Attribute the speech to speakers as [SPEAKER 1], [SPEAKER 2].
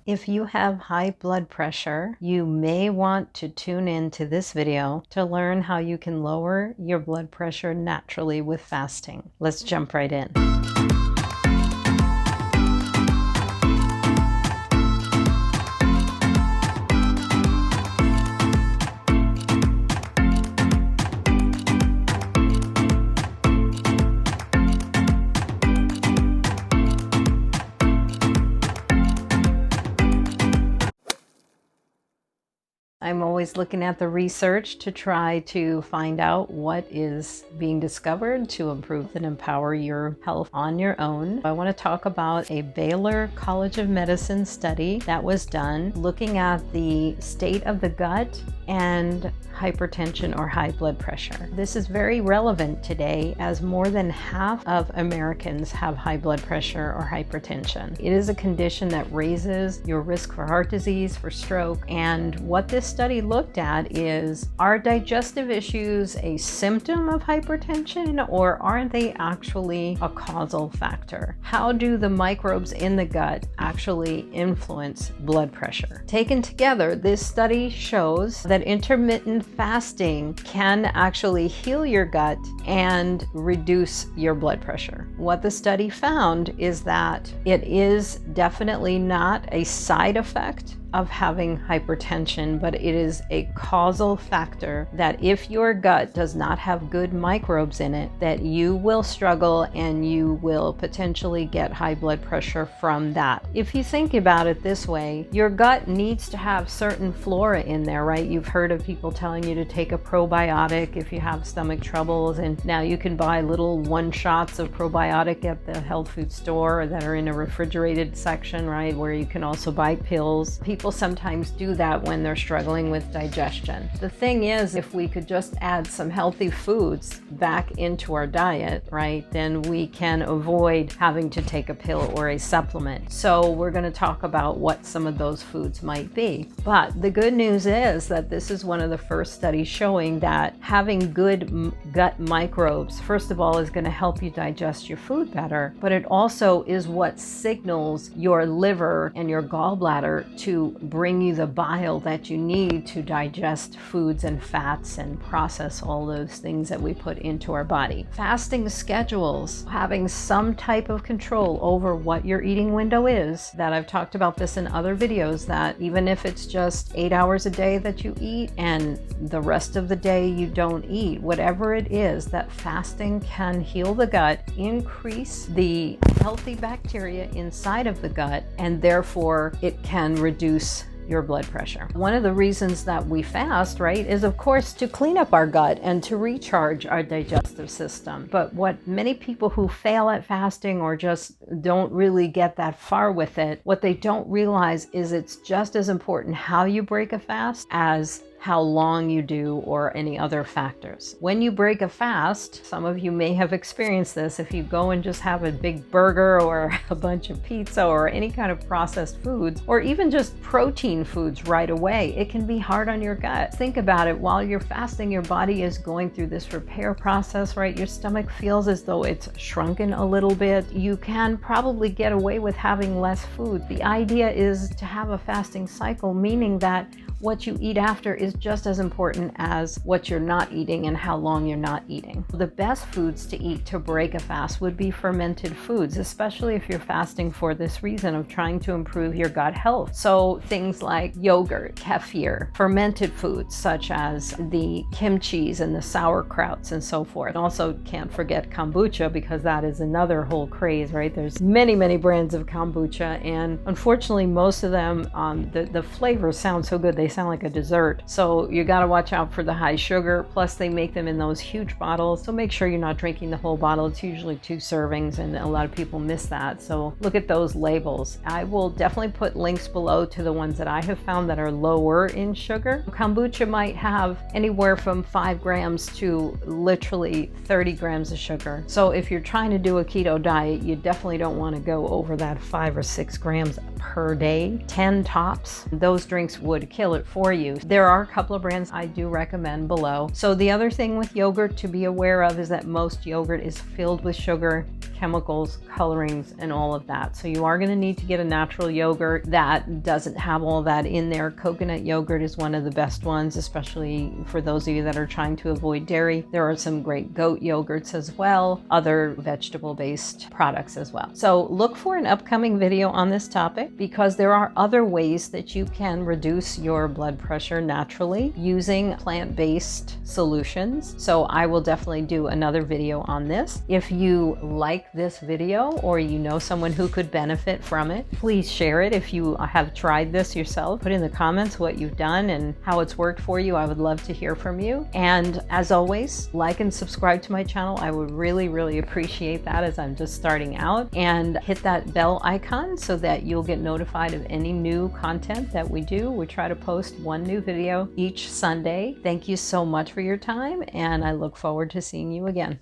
[SPEAKER 1] If you have high blood pressure, you may want to tune in to this video to learn how you can lower your blood pressure naturally with fasting. Let's jump right in. I'm always looking at the research to try to find out what is being discovered to improve and empower your health on your own. I want to talk about a Baylor College of Medicine study that was done looking at the state of the gut and hypertension or high blood pressure. This is very relevant today as more than half of Americans have high blood pressure or hypertension. It is a condition that raises your risk for heart disease, for stroke, and what this study looked at is, are digestive issues a symptom of hypertension or aren't they actually a causal factor? How do the microbes in the gut actually influence blood pressure? Taken together, this study shows that intermittent fasting can actually heal your gut and reduce your blood pressure. What the study found is that it is definitely not a side effect of having hypertension, but it is a causal factor that if your gut does not have good microbes in it, that you will struggle and you will potentially get high blood pressure from that. If you think about it this way, your gut needs to have certain flora in there, right? You've heard of people telling you to take a probiotic if you have stomach troubles, and now you can buy little 1 shots of probiotic at the health food store that are in a refrigerated section, right? Where you can also buy pills. People sometimes do that when they're struggling with digestion. The thing is, if we could just add some healthy foods back into our diet, right, then we can avoid having to take a pill or a supplement. So we're going to talk about what some of those foods might be. But the good news is that this is one of the first studies showing that having good gut microbes, first of all, is going to help you digest your food better, but it also is what signals your liver and your gallbladder to bring you the bile that you need to digest foods and fats and process all those things that we put into our body. Fasting schedules, having some type of control over what your eating window is, that I've talked about this in other videos, that even if it's just 8 hours a day that you eat and the rest of the day you don't eat, whatever it is, that fasting can heal the gut, increase the healthy bacteria inside of the gut, and therefore it can reduce your blood pressure. One of the reasons that we fast, right, is of course to clean up our gut and to recharge our digestive system. But what many people who fail at fasting or just don't really get that far with it, what they don't realize is it's just as important how you break a fast as how long you do or any other factors. When you break a fast, some of you may have experienced this, if you go and just have a big burger or a bunch of pizza or any kind of processed foods, or even just protein foods right away, it can be hard on your gut. Think about it, while you're fasting, your body is going through this repair process, right? Your stomach feels as though it's shrunken a little bit. You can probably get away with having less food. The idea is to have a fasting cycle, meaning that what you eat after is just as important as what you're not eating and how long you're not eating. The best foods to eat to break a fast would be fermented foods, especially if you're fasting for this reason of trying to improve your gut health. So things like yogurt, kefir, fermented foods such as the kimchis and the sauerkrauts and so forth. Also can't forget kombucha, because that is another whole craze, right? There's many, many brands of kombucha, and unfortunately most of them, the flavors sound so good, they sound like a dessert. So you got to watch out for the high sugar. Plus they make them in those huge bottles. So make sure you're not drinking the whole bottle. It's usually 2 servings and a lot of people miss that. So look at those labels. I will definitely put links below to the ones that I have found that are lower in sugar. Kombucha might have anywhere from 5 grams to literally 30 grams of sugar. So if you're trying to do a keto diet, you definitely don't want to go over that 5 or 6 grams per day, 10 tops. Those drinks would kill it for you. There are a couple of brands I do recommend below. So the other thing with yogurt to be aware of is that most yogurt is filled with sugar. chemicals, colorings, and all of that. So you are going to need to get a natural yogurt that doesn't have all that in there. Coconut yogurt is one of the best ones, especially for those of you that are trying to avoid dairy. There are some great goat yogurts as well, other vegetable-based products as well. So look for an upcoming video on this topic, because there are other ways that you can reduce your blood pressure naturally using plant-based solutions. So I will definitely do another video on this. If you like this video or you know someone who could benefit from it, please share it. If you have tried this yourself, put in the comments what you've done and how it's worked for you. I would love to hear from you. And as always, like and subscribe to my channel. I would really appreciate that, as I'm just starting out. And hit that bell icon so that you'll get notified of any new content that we do. We try to post one new video each Sunday. Thank you so much for your time, and I look forward to seeing you again.